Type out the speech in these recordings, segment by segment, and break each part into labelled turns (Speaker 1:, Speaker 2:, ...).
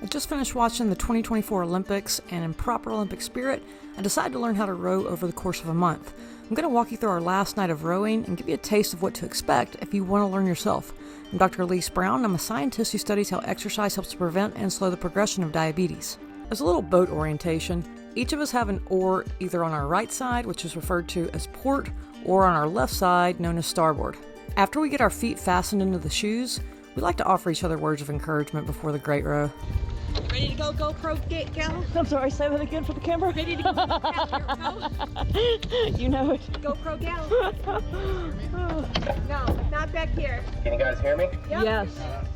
Speaker 1: I just finished watching the 2024 Olympics, and in proper Olympic spirit, I decided to learn how to row over the course of a month. I'm going to walk you through our last night of rowing and give you a taste of what to expect if you want to learn yourself. I'm Dr. Elise Brown. I'm a scientist who studies how exercise helps to prevent and slow the progression of diabetes. As a little boat orientation, each of us have an oar either on our right side, which is referred to as port, or on our left side, known as starboard. After we get our feet fastened into the shoes, we like to offer each other words of encouragement before the great row.
Speaker 2: Ready to go, GoPro gal?
Speaker 3: I'm sorry, say that again for the camera.
Speaker 2: Ready to go, gal? Here we go.
Speaker 3: You know it.
Speaker 2: GoPro gal. No, not back here.
Speaker 4: Can you guys hear me?
Speaker 2: Yep.
Speaker 3: Yes.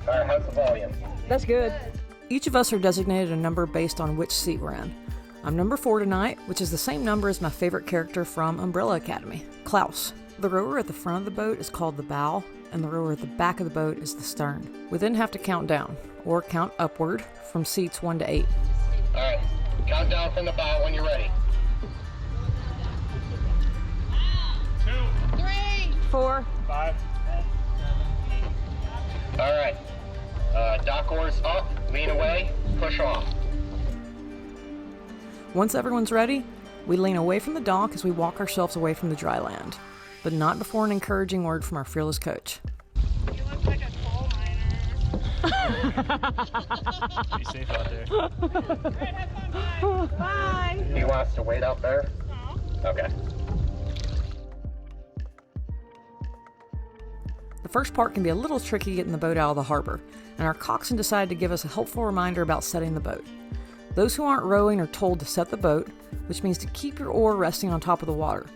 Speaker 4: All right, how's the volume?
Speaker 3: That's good.
Speaker 1: Each of us are designated a number based on which seat we're in. I'm number 4 tonight, which is the same number as my favorite character from Umbrella Academy, Klaus. The rower at the front of the boat is called the bow, and the rower at the back of the boat is the stern. We then have to count down, or count upward, from seats 1 to 8.
Speaker 4: All right, count down from the bow when you're ready.
Speaker 2: 2, 3,
Speaker 3: 4,
Speaker 4: 5, 7, 8. All right, dock oars up, lean away, push off.
Speaker 1: Once everyone's ready, we lean away from the dock as we walk ourselves away from the dry land, but not before an encouraging word from our fearless coach.
Speaker 2: you look like a coal miner.
Speaker 5: Be safe out there.
Speaker 2: Alright, have fun, bye. Bye.
Speaker 4: He wants to wait out there?
Speaker 2: No.
Speaker 4: Okay.
Speaker 1: The first part can be a little tricky getting the boat out of the harbor, and our coxswain decided to give us a helpful reminder about setting the boat. Those who aren't rowing are told to set the boat, which means to keep your oar resting on top of the water,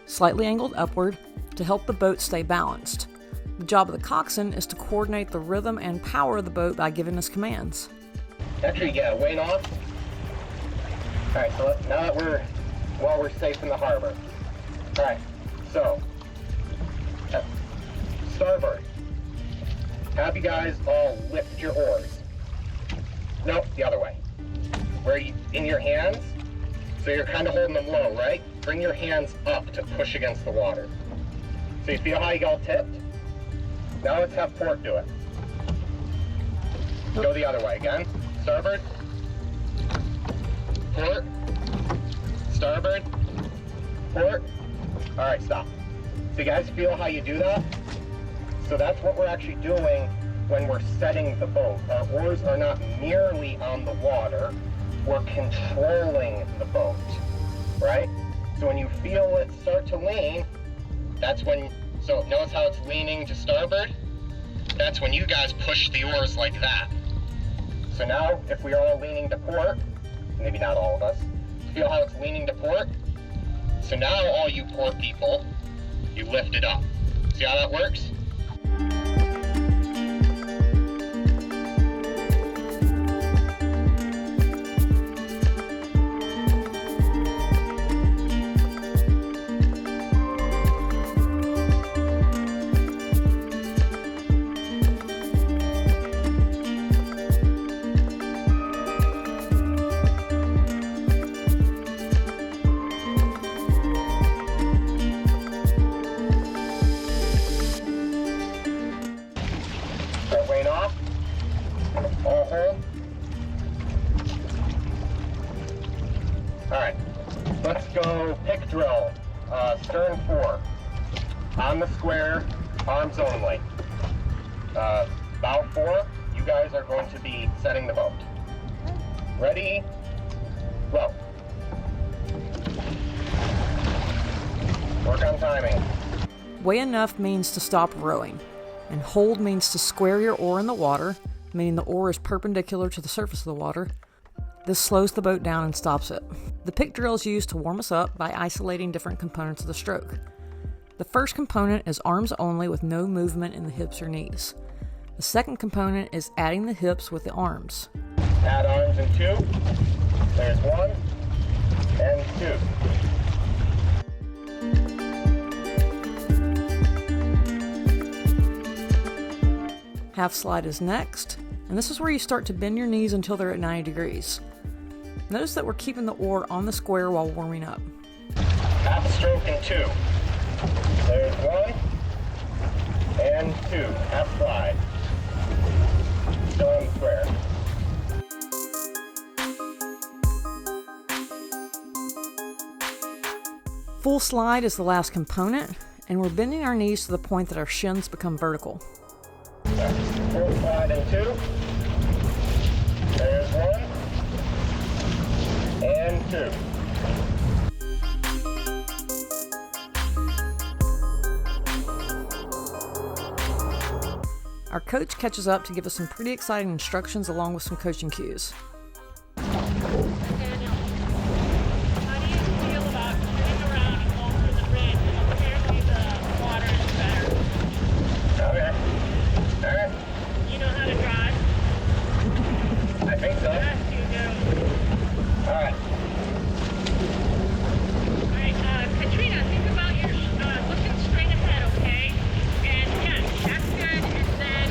Speaker 1: slightly angled upward to help the boat stay balanced. The job of the coxswain is to coordinate the rhythm and power of the boat by giving us commands.
Speaker 4: Actually, yeah, weight off. All right, so now that we're safe in the harbor. All right, so starboard. Have you guys all lift your oars? Nope, the other way. Where you in your hands, so you're kind of holding them low, right? Bring your hands up to push against the water. So you feel how you got tipped? Now let's have port do it. Go the other way again. Starboard. Port. Starboard. Port. All right, stop. So you guys feel how you do that? So that's what we're actually doing when we're setting the boat. Our oars are not merely on the water, we're controlling the boat, right? So when you feel it start to lean, that's when, so notice how it's leaning to starboard? That's when you guys push the oars like that. So now, if we are all leaning to port, maybe not all of us, feel how it's leaning to port? So now all you port people, you lift it up. See how that works? Alright, let's go pick drill. Stern 4. On the square, arms only. Bow 4, you guys are going to be setting the boat. Ready? Row. Work on timing.
Speaker 1: Weigh enough means to stop rowing, and hold means to square your oar in the water, meaning the oar is perpendicular to the surface of the water. This slows the boat down and stops it. The pick drill is used to warm us up by isolating different components of the stroke. The first component is arms only with no movement in the hips or knees. The second component is adding the hips with the arms.
Speaker 4: Add arms in 2. There's 1 and 2.
Speaker 1: Half slide is next, and this is where you start to bend your knees until they're at 90 degrees. Notice that we're keeping the oar on the square while warming up.
Speaker 4: Half stroke in 2. There's 1 and 2. Half slide. Still on the square.
Speaker 1: full slide is the last component, and we're bending our knees to the point that our shins become vertical.
Speaker 4: Full slide in 2. There's 1. And 2.
Speaker 1: Our coach catches up to give us some pretty exciting instructions along with some coaching cues.
Speaker 2: Daniel, how do you feel about turning around and going through the bridge? Apparently the water is better.
Speaker 4: Okay. Alright.
Speaker 2: You know how to drive?
Speaker 4: I think so.
Speaker 2: Yes, you do.
Speaker 4: Alright.
Speaker 2: Alright, Katrina, think about your looking straight ahead, okay? And yes, that's good. And then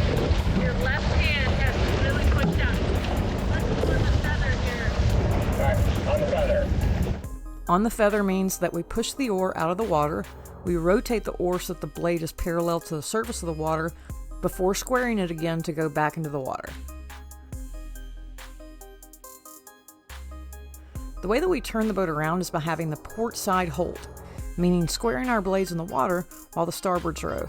Speaker 2: your left hand has to really push down. Let's do the feather here.
Speaker 4: Alright, on the feather.
Speaker 1: On the feather means that we push the oar out of the water, we rotate the oar so that the blade is parallel to the surface of the water before squaring it again to go back into the water. The way that we turn the boat around is by having the port side hold, meaning squaring our blades in the water while the starboards row.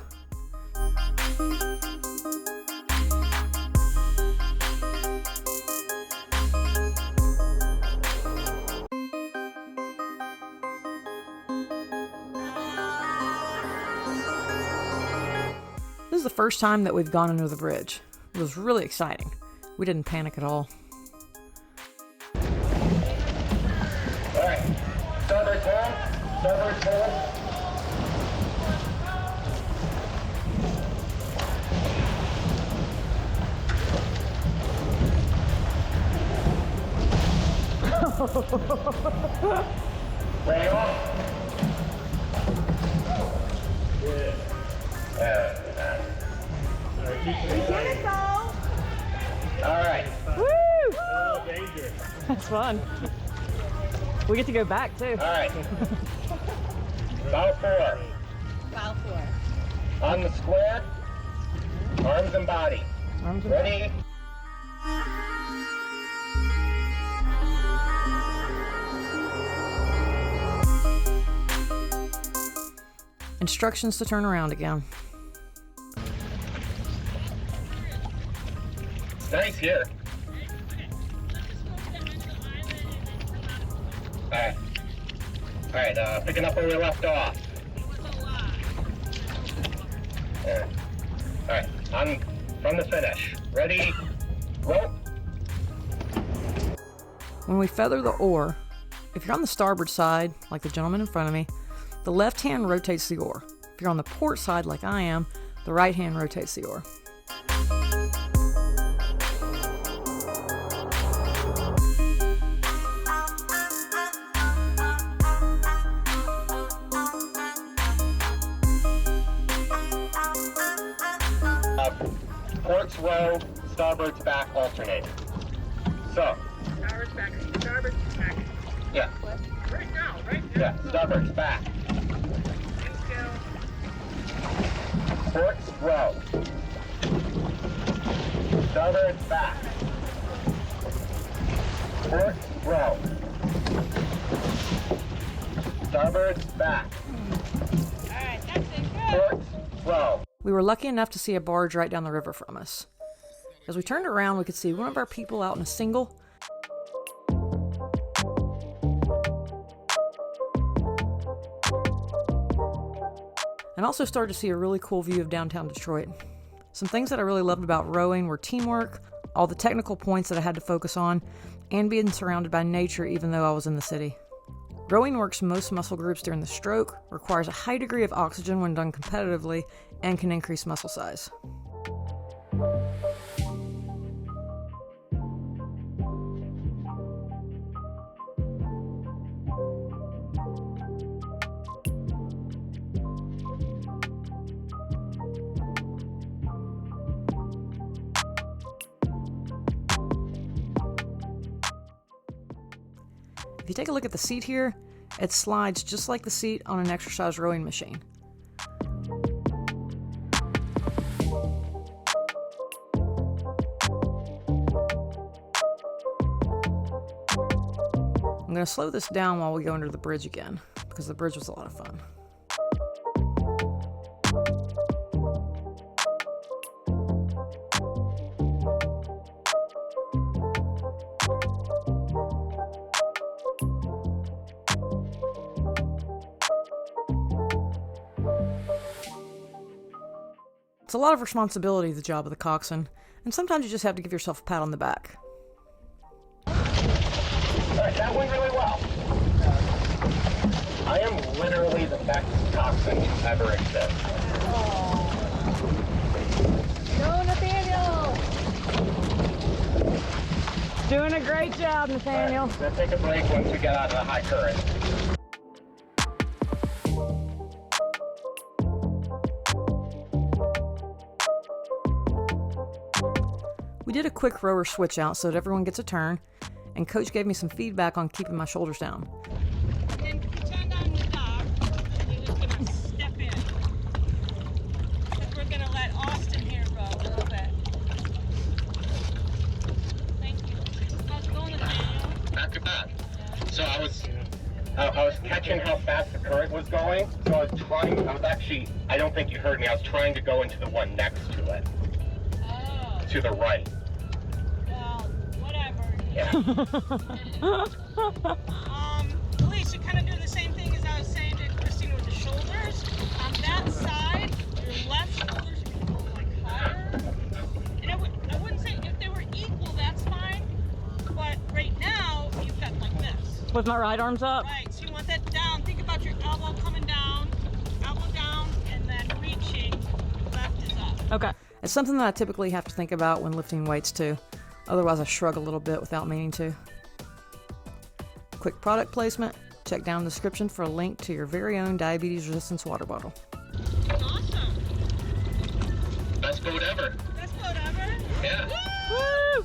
Speaker 1: This is the first time that we've gone under the bridge. It was really exciting. We didn't panic at all.
Speaker 4: Alright. Starboard hold. Starboard hold. Ready off? Alright.
Speaker 3: Woo! That's fun. We get to go back too.
Speaker 4: Alright. Bow 4.
Speaker 2: Bow 4.
Speaker 4: On the square. Arms and body.
Speaker 3: Arms and
Speaker 4: Ready?
Speaker 1: Instructions to turn around again.
Speaker 4: It's nice here. Alright. Alright, picking up where we left off. Yeah. Alright, on from the finish. Ready? Rope.
Speaker 1: When we feather the oar, if you're on the starboard side, like the gentleman in front of me, the left hand rotates the oar. If you're on the port side, like I am, the right hand rotates the oar.
Speaker 4: Port's row, starboard's back alternating. So,
Speaker 2: Starboard's back. Starboard's back.
Speaker 4: yeah,
Speaker 2: Right now, right now.
Speaker 4: yeah, starboard's back. Port's row. Starboard's back. Port's row. Starboard's back.
Speaker 2: Alright, that's it. Good.
Speaker 4: Port's row.
Speaker 1: We were lucky enough to see a barge right down the river from us. As we turned around, we could see one of our people out in a single, and also started to see a really cool view of downtown Detroit. Some things that I really loved about rowing were teamwork, all the technical points that I had to focus on, and being surrounded by nature even though I was in the city. Rowing works most muscle groups during the stroke, requires a high degree of oxygen when done competitively, and can increase muscle size. If you take a look at the seat here, it slides just like the seat on an exercise rowing machine. I'm going to slow this down while we go under the bridge again, because the bridge was a lot of fun. It's a lot of responsibility, the job of the coxswain, and sometimes you just have to give yourself a pat on the back.
Speaker 4: Alright, that went really well. I am literally the best coxswain to ever exist.
Speaker 3: Go, Nathaniel! Doing a great job, Nathaniel.
Speaker 4: Alright, let's take a break once we get out of the high current.
Speaker 1: We did a quick rower switch out so that everyone gets a turn, and Coach gave me some feedback on keeping my shoulders down.
Speaker 2: And pretend I'm the dog, and you're just gonna step in. Because we're gonna let Austin here go a little bit. Thank you. How's it going, Nathaniel?
Speaker 4: Not too bad. So I was catching how fast the current was going. So I don't think you heard me. I was trying to go into the one next to it.
Speaker 2: Oh,
Speaker 4: To the right.
Speaker 2: well, whatever.
Speaker 4: Yeah.
Speaker 2: Elise, you're kind of doing the same thing as I was saying to Christina with the shoulders. On that side, your left shoulders should go like higher. And I wouldn't say if they were equal, that's fine. But right now, you've got like this.
Speaker 3: With my right arms up.
Speaker 2: Right, so you want that down. Think about your elbow coming down, elbow down, and then reaching. Left is up.
Speaker 3: Okay.
Speaker 1: It's something that I typically have to think about when lifting weights too. Otherwise I shrug a little bit without meaning to. Quick product placement. Check down in the description for a link to your very own diabetes resistance water bottle.
Speaker 2: Awesome.
Speaker 4: Best boat ever.
Speaker 2: Best boat ever.
Speaker 4: Yeah.
Speaker 3: Woo!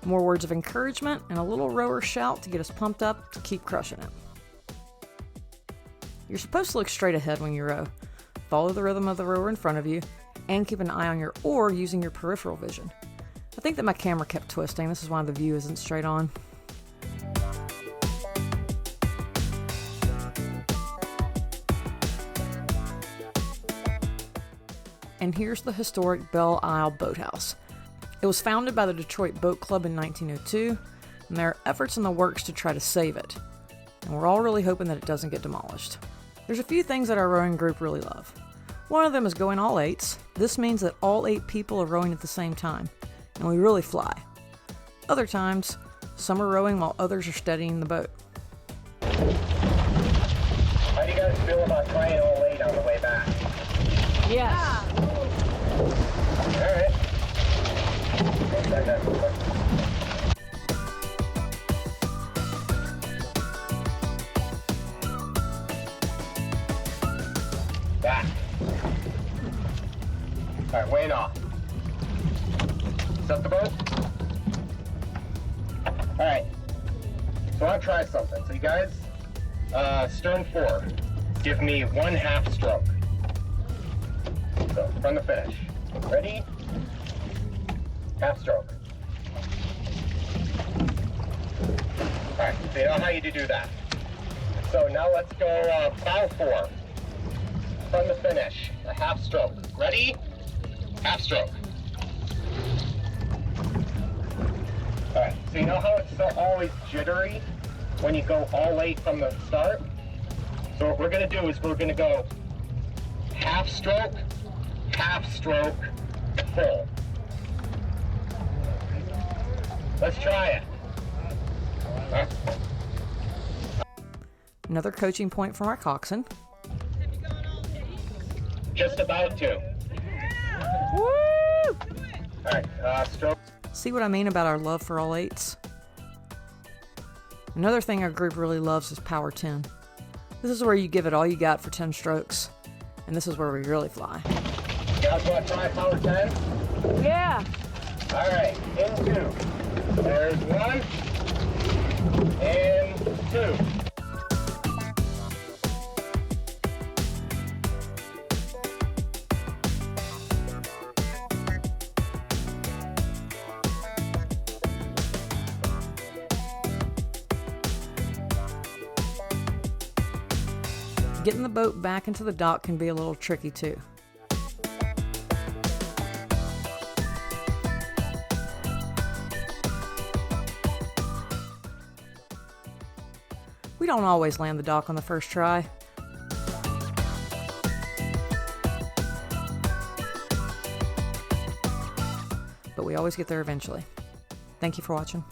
Speaker 1: More words of encouragement and a little rower shout to get us pumped up to keep crushing it. You're supposed to look straight ahead when you row. Follow the rhythm of the rower in front of you, and keep an eye on your oar using your peripheral vision. I think that my camera kept twisting. This is why the view isn't straight on. And here's the historic Belle Boathouse. It was founded by the Detroit Boat Club in 1902, and there are efforts in the works to try to save it. And we're all really hoping that it doesn't get demolished. There's a few things that our rowing group really love. One of them is going all eights. This means that all 8 people are rowing at the same time, and we really fly. Other times, some are rowing while others are steadying the boat.
Speaker 4: How do you guys feel about trying all 8 on the way back?
Speaker 3: Yes.
Speaker 4: Alright. Back. Alright, weighing off. Set the boat. Alright. So I'll try something. So you guys, stern 4. Give me 1/2 stroke. So, from the finish. Ready? Half stroke. Alright, so you know how you do that. So now let's go bow 4. From the finish. A half stroke. Ready? Half stroke. Alright, so you know how it's so always jittery when you go all 8 from the start? So what we're going to do is we're going to go half stroke, full. Let's try it. Alright.
Speaker 1: Another coaching point from our coxswain.
Speaker 2: Have you gone all 8?
Speaker 4: Just about to.
Speaker 3: Woo!
Speaker 4: Alright, stroke.
Speaker 1: See what I mean about our love for all 8s? Another thing our group really loves is power 10. This is where you give it all you got for 10 strokes, and this is where we really fly.
Speaker 4: You guys want to try power 10?
Speaker 3: Yeah.
Speaker 4: Alright, in 2. There's 1. And 2.
Speaker 1: Getting the boat back into the dock can be a little tricky too. We don't always land the dock on the first try. But we always get there eventually. Thank you for watching.